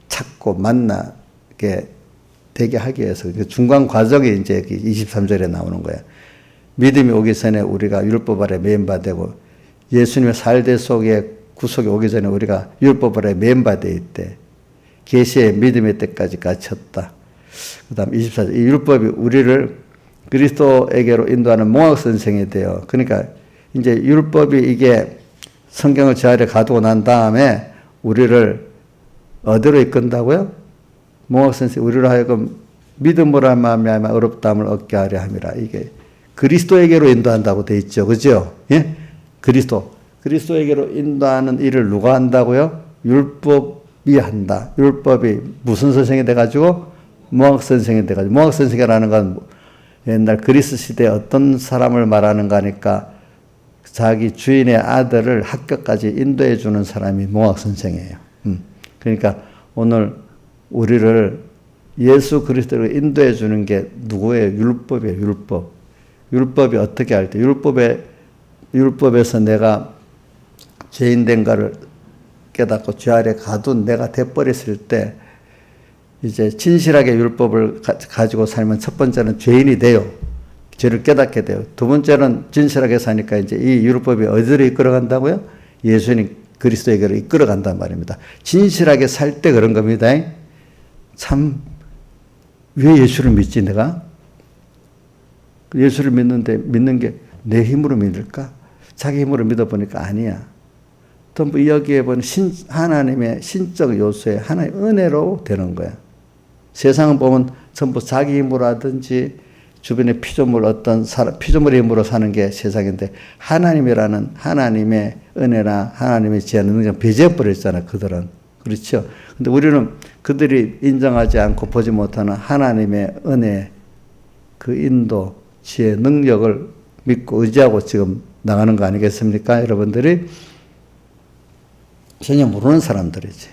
찾고 만나게 되게 하기 위해서 그 중간 과정이 이제 23절에 나오는 거예요. 믿음이 오기 전에 우리가 율법 아래 매인바되고 예수님의 살대 속에 구속이 오기 전에 우리가 율법 아래 매인바되 있대. 계시의 믿음의 때까지 갇혔다. 그 다음 24절. 이 율법이 우리를 그리스도에게로 인도하는 몽학선생이 돼요. 그러니까 이제 율법이 이게 성경을 제 아래 가두고 난 다음에 우리를 어디로 이끈다고요? 몽학선생 우리로 하여금 믿음으로 말미암아 어렵다함을 얻게 하려 함이라. 이게 그리스도에게로 인도한다고 돼 있죠. 그죠? 예? 그리스도에게로 인도하는 일을 누가 한다고요? 율법이 한다. 율법이 무슨 선생이 돼가지고? 몽학선생이 돼가지고. 몽학선생이라는 건 옛날 그리스 시대에 어떤 사람을 말하는 거니까 자기 주인의 아들을 학교까지 인도해 주는 사람이 몽학선생이에요. 그러니까 오늘 우리를 예수 그리스도로 인도해 주는 게 누구예요? 율법이에요. 율법. 율법이 어떻게 할 때? 율법에서 내가 죄인 된 거를 깨닫고 죄 아래 가둔 내가 돼버렸을 때 이제 진실하게 율법을 가지고 살면 첫 번째는 죄인이 돼요. 죄를 깨닫게 돼요. 두 번째는 진실하게 사니까 이제 이 율법이 어디로 이끌어간다고요? 예수님 그리스도에게로 이끌어간단 말입니다. 진실하게 살 때 그런 겁니다. 참, 왜 예수를 믿지 내가? 예수를 믿는 게 내 힘으로 믿을까? 자기 힘으로 믿어보니까 아니야. 전부 여기에 보는 하나님의 신적 요소에 하나의 은혜로 되는 거야. 세상은 보면 전부 자기 힘으로 하든지 주변의 피조물의 힘으로 사는 게 세상인데 하나님이라는 하나님의 은혜나 하나님의 지혜는 그냥 배제해버렸잖아요. 그들은. 그렇죠. 근데 우리는 그들이 인정하지 않고 보지 못하는 하나님의 은혜, 그 인도, 지혜, 능력을 믿고 의지하고 지금 나가는 거 아니겠습니까? 여러분들이 전혀 모르는 사람들이지.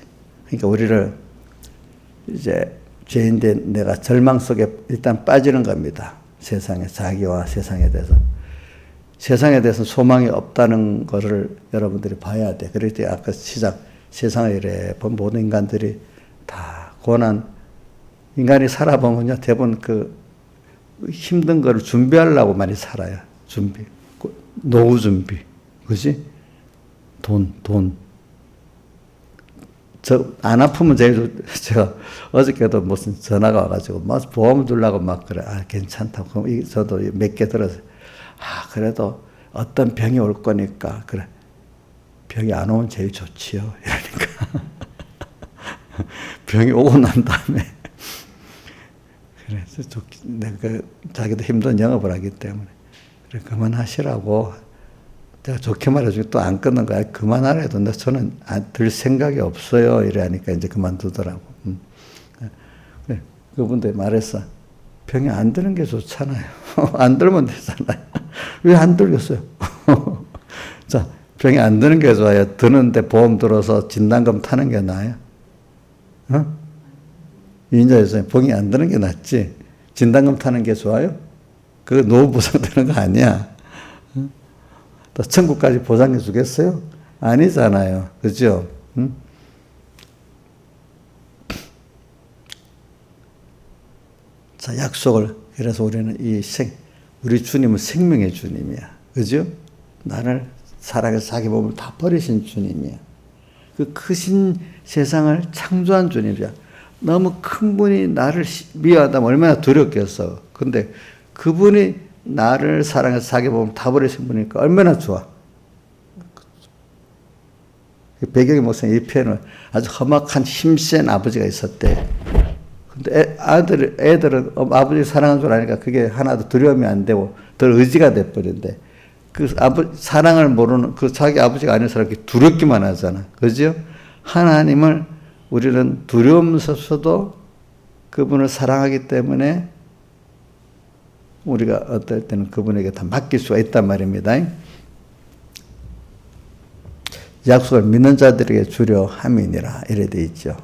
그러니까 우리를 이제 죄인된 내가 절망 속에 일단 빠지는 겁니다. 자기와 세상에 대해서. 세상에 대해서 소망이 없다는 것을 여러분들이 봐야 돼. 그럴 때 아까 세상을 이래 본 모든 인간들이 다 고난, 인간이 살아보면요, 대부분 그 힘든 거를 준비하려고 많이 살아요. 노후 준비. 그지? 돈. 안 아프면 제가 어저께도 무슨 전화가 와가지고, 보험 들라고 막 그래. 괜찮다고. 그럼 저도 몇 개 들어서, 그래도 어떤 병이 올 거니까, 그래. 병이 안 오면 제일 좋지요. 이러니까. 병이 오고 난 다음에. 그래서 내가 자기도 힘든 영업을 하기 때문에. 그래, 그만하시라고. 내가 좋게 말해주고 또 안 끊는 거야. 그만하라 해도 저는 들 생각이 없어요. 이러니까 이제 그만두더라고. 그래, 그분들 말했어. 병이 안 드는 게 좋잖아요. 안 들면 되잖아요. 왜 안 들겠어요? 자, 병이 안 드는 게 좋아요. 드는데 보험 들어서 진단금 타는 게 나아요. 유인자에서 봉이 안 드는 게 낫지. 진단금 타는 게 좋아요? 그거 노후 보상되는 거 아니야. 또 천국까지 보장해 주겠어요? 아니잖아요. 그죠? 응? 자, 약속을, 그래서 우리는 우리 주님은 생명의 주님이야. 그죠? 나를 사랑해서 자기 몸을 다 버리신 주님이야. 그 크신 세상을 창조한 주님이야. 너무 큰 분이 나를 미워한다면 얼마나 두렵겠어. 근데 그분이 나를 사랑해서 자기 몸을 다 버리신 분이니까 얼마나 좋아. 배경의 목사님 이 표현을 아주 험악한 힘센 아버지가 있었대. 근데 애들은 아버지 사랑한 줄 아니까 그게 하나도 두려움이 안 되고 덜 의지가 돼버린대. 그 사랑을 모르는 그 자기 아버지가 아닌 사람이 두렵기만 하잖아. 그죠? 하나님을 우리는 두려움스러워도 그분을 사랑하기 때문에 우리가 어떨 때는 그분에게 다 맡길 수가 있단 말입니다. 약속을 믿는 자들에게 주려 함이니라 이래 돼 있죠.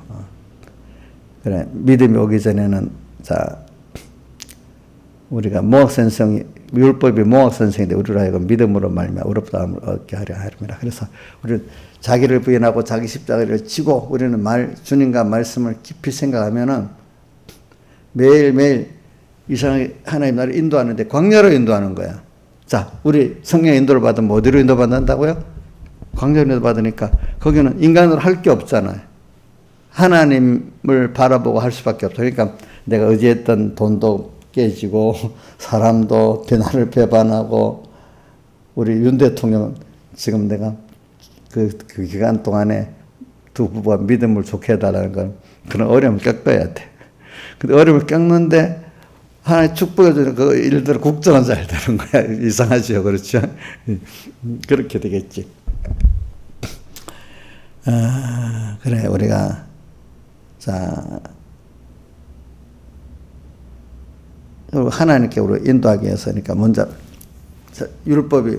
그래, 믿음이 오기 전에는 우리가 율법이 모학선생인데 우리로 하여금 믿음으로 말미암아 의롭다함을 얻게 하려 함이라. 그래서 우리는 자기를 부인하고 자기 십자가를 지고 우리는 주님과 말씀을 깊이 생각하면은 매일매일 이상하게 하나님 나를 인도하는데 광야로 인도하는 거야. 자, 우리 성령 인도를 받으면 어디로 인도받는다고요? 광야로 인도받으니까 거기는 인간으로 할 게 없잖아요. 하나님을 바라보고 할 수밖에 없어. 그러니까 내가 의지했던 돈도 깨지고 사람도 나를 배반하고 우리 윤 대통령은 지금 내가 그 기간 동안에 두 부부가 믿음을 좋게 해달라는 건 그런 어려움을 겪어야 돼. 근데 어려움을 겪는데 하나님 축복해주는 그 일들은 국정은 잘 되는 거야. 이상하죠. 그렇죠? 그렇게 되겠지. 그래, 우리가 하나님께 우리 인도하기 위해서, 그러니까 먼저 율법이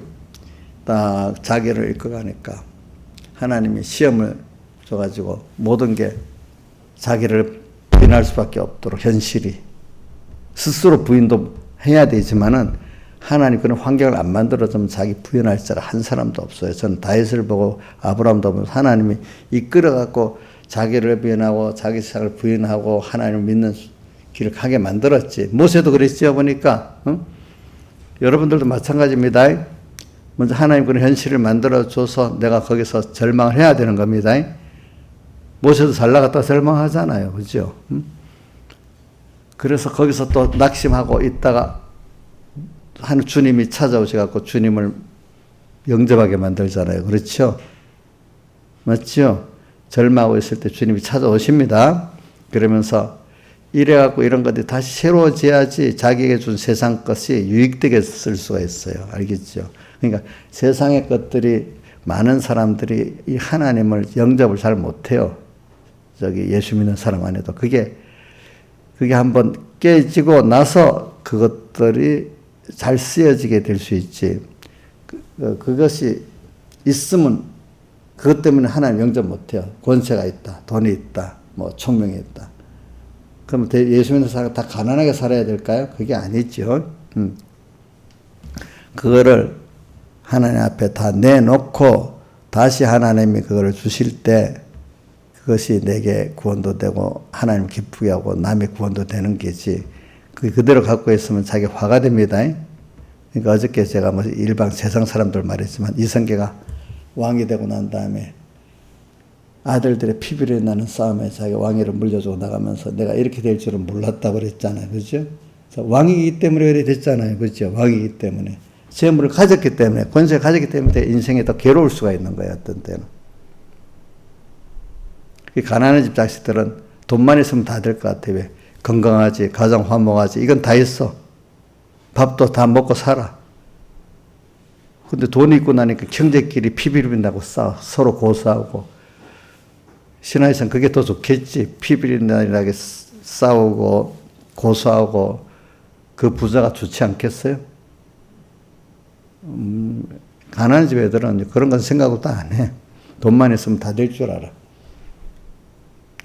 딱 자기를 이끌어가니까 하나님이 시험을 줘가지고 모든 게 자기를 부인할 수밖에 없도록 현실이 스스로 부인도 해야 되지만은 하나님 그런 환경을 안 만들어주면 자기 부인할 자가 한 사람도 없어요. 저는 다윗을 보고 아브라함도 보면서 하나님이 이끌어갖고 자기를 부인하고 자기 생각을 부인하고 하나님을 믿는 길을 가게 만들었지. 모세도 그랬지요 보니까. 응? 여러분들도 마찬가지입니다. 먼저 하나님 그런 현실을 만들어줘서 내가 거기서 절망을 해야 되는 겁니다. 모세도 잘 나갔다 절망하잖아요. 그죠? 응? 그래서 거기서 또 낙심하고 있다가 한 주님이 찾아오셔갖고 주님을 영접하게 만들잖아요. 그렇죠? 맞죠? 절망하고 있을 때 주님이 찾아오십니다. 그러면서 이래갖고 이런 것들이 다시 새로워져야지 자기에게 준 세상 것이 유익되게 쓸 수가 있어요. 알겠죠? 그러니까 세상의 것들이 많은 사람들이 이 하나님을 영접을 잘 못해요. 예수 믿는 사람 안에도. 그게 한번 깨지고 나서 그것들이 잘 쓰여지게 될 수 있지. 그것이 있으면 그것 때문에 하나님 영접 못해요. 권세가 있다, 돈이 있다, 뭐 총명이 있다. 그럼 예수 믿는 사람 다 가난하게 살아야 될까요? 그게 아니죠. 그거를 하나님 앞에 다 내놓고 다시 하나님이 그거를 주실 때 그것이 내게 구원도 되고 하나님 기쁘게 하고 남의 구원도 되는 게지. 그대로 갖고 있으면 자기 화가 됩니다. 그러니까 어저께 제가 뭐 일반 세상 사람들 말했지만 이성계가 왕이 되고 난 다음에 아들들의 피비린내 나는 싸움에 자기 왕위를 물려주고 나가면서 내가 이렇게 될 줄은 몰랐다고 그랬잖아요. 그죠? 왕이기 때문에 그래 됐잖아요. 그죠? 왕이기 때문에. 재물을 가졌기 때문에, 권세를 가졌기 때문에 인생에 더 괴로울 수가 있는 거예요. 어떤 때는. 가난한 집 자식들은 돈만 있으면 다 될 것 같아요. 왜? 건강하지, 가정 화목하지, 이건 다 있어. 밥도 다 먹고 살아. 근데 돈이 있고 나니까 형제끼리 피비린내고 싸워. 서로 고소하고. 신화에서는 그게 더 좋겠지. 피비린내나게 싸우고, 고소하고, 그 부자가 좋지 않겠어요? 가난한 집 애들은 그런 건 생각도 안 해. 돈만 있으면 다 될 줄 알아.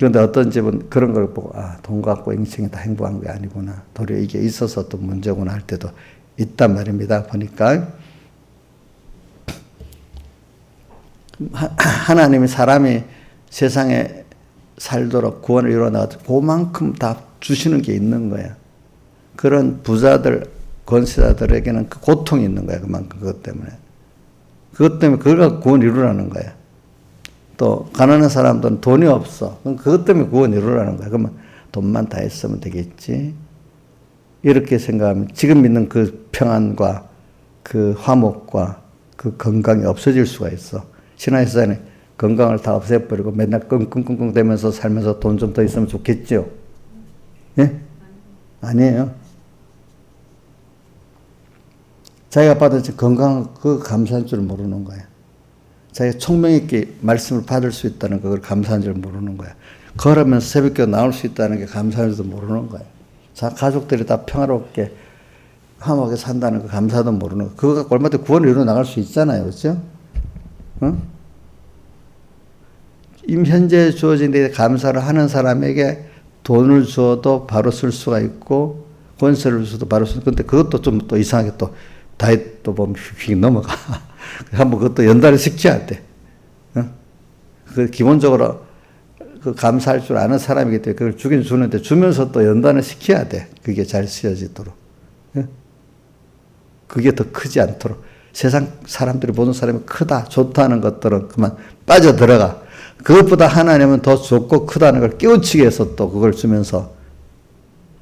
그런데 어떤 집은 그런 걸 보고 돈 갖고 인생이 다 행복한 게 아니구나. 도리어 이게 있어서 또 문제구나 할 때도 있단 말입니다. 보니까 하나님이 사람이 세상에 살도록 구원을 이루어나가지고 그만큼 다 주시는 게 있는 거야. 그런 부자들, 권세자들에게는 그 고통이 있는 거야. 그만큼 그것 때문에. 그것 때문에 그걸 갖고 구원 이루라는 거야. 또 가난한 사람들은 돈이 없어. 그럼 그것 때문에 구원 이루라는 거야. 그러면 돈만 다 했으면 되겠지. 이렇게 생각하면 지금 믿는 그 평안과 그 화목과 그 건강이 없어질 수가 있어. 신앙생활에 건강을 다 없애버리고 맨날 끙끙끙끙 대면서 살면서 돈 좀 더 있으면 좋겠죠? 예? 아니에요. 자기가 받은 건강 그 감사한 줄 모르는 거야. 자기가 총명 있게 말씀을 받을 수 있다는 그걸 감사한 줄 모르는 거야. 걸으면서 새벽에 나올 수 있다는 게 감사한 줄도 모르는 거야. 자, 가족들이 다 평화롭게 화목하게 산다는 그 감사도 모르는 거야. 그거 갖고 얼마든지 구원을 이루어 나갈 수 있잖아요. 그렇죠? 응? 현재 주어진 데 감사를 하는 사람에게 돈을 주어도 바로 쓸 수가 있고 권세를 줘도 바로 쓸 수 있고 근데 그것도 좀 또 이상하게 또 다이도 보면 휙 넘어가. 한번 그것도 연달아 시켜야 돼. 그 기본적으로 그 감사할 줄 아는 사람이기 때문에 그걸 주긴 주는데 주면서 또 연단을 시켜야 돼. 그게 잘 쓰여지도록. 그게 더 크지 않도록. 세상 사람들이 보는 사람이 크다, 좋다는 것들은 그만 빠져들어가. 그것보다 하나님은 더 좋고 크다는 걸 깨우치게 해서 또 그걸 주면서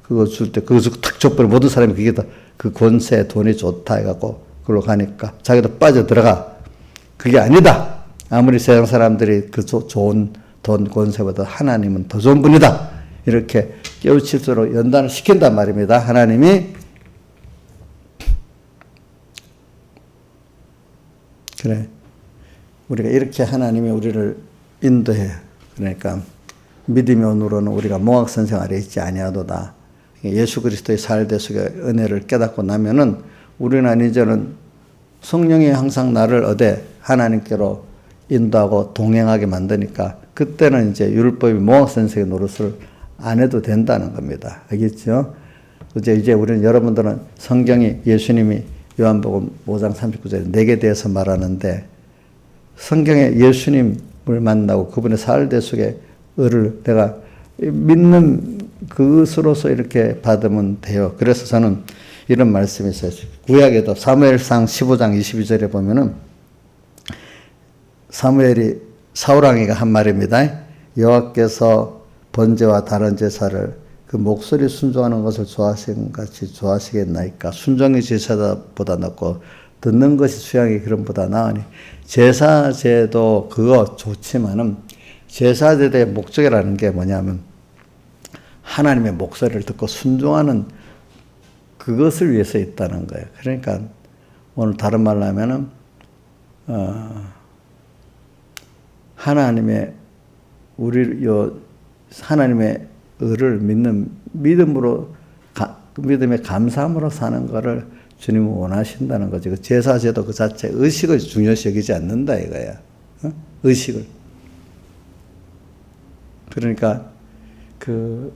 그거 줄 때 그거 주고 탁 줘버려. 모든 사람이 그게 더 그 권세, 돈이 좋다 해갖고 그걸로 가니까 자기도 빠져들어가. 그게 아니다. 아무리 세상 사람들이 그 좋은 돈, 권세보다 하나님은 더 좋은 분이다. 이렇게 깨우칠수록 연단을 시킨단 말입니다. 하나님이. 그래. 우리가 이렇게 하나님이 우리를 인도해. 그러니까 믿음의 온으로는 우리가 몽학선생 아래 있지 아니하도다. 예수 그리스도의 살대 속의 은혜를 깨닫고 나면은 우리는 이제는 성령이 항상 나를 하나님께로 인도하고 동행하게 만드니까 그때는 이제 율법이 몽학선생의 노릇을 안 해도 된다는 겁니다. 알겠죠? 이제 우리는 여러분들은 성경이 예수님이 요한복음 5장 39절에 내게 대해서 말하는데 성경에 예수님을 만나고 그분의 살대 속의 을을 내가 믿는 그것으로서 이렇게 받으면 돼요. 그래서 저는 이런 말씀이 있어요. 구약에도 사무엘상 15장 22절에 보면은 사무엘이 사울왕이가 한 말입니다. 여호와께서 번제와 다른 제사를 그 목소리 순종하는 것을 좋아하시는 같이 좋아하시겠나이까. 순종이 제사보다 낫고 듣는 것이 수양이 그런보다 나으니. 제사제도 그거 좋지만은 제사제도의 목적이라는 게 뭐냐면 하나님의 목소리를 듣고 순종하는 그것을 위해서 있다는 거예요. 그러니까 오늘 다른 말로 하면은 하나님의 하나님의 의를 믿는 믿음으로 믿음의 감사함으로 사는 것을 주님은 원하신다는 거지. 그 제사제도 그 자체 의식을 중요시 여기지 않는다 이거야. 의식을. 그러니까 그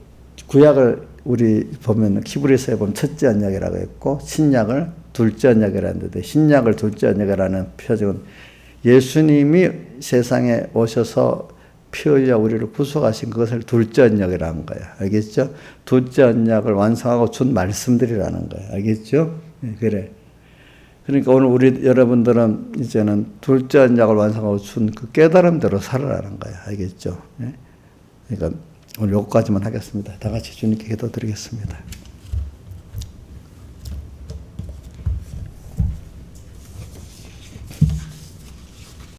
구약을 우리 보면 히브리서에 보면 첫째 언약이라고 했고 신약을 둘째 언약이라고 했는데 신약을 둘째 언약이라는 표적은 예수님이 세상에 오셔서 피 흘려 우리를 구속하신 그것을 둘째 언약이라고 한 거야. 알겠죠? 둘째 언약을 완성하고 준 말씀들이라는 거야. 알겠죠? 네, 그래. 그러니까 오늘 우리 여러분들은 이제는 둘째 언약을 완성하고 준 그 깨달음대로 살아라는 거야. 알겠죠? 네? 그러니까 오늘 요거까지만 하겠습니다. 다 같이 주님께 기도드리겠습니다.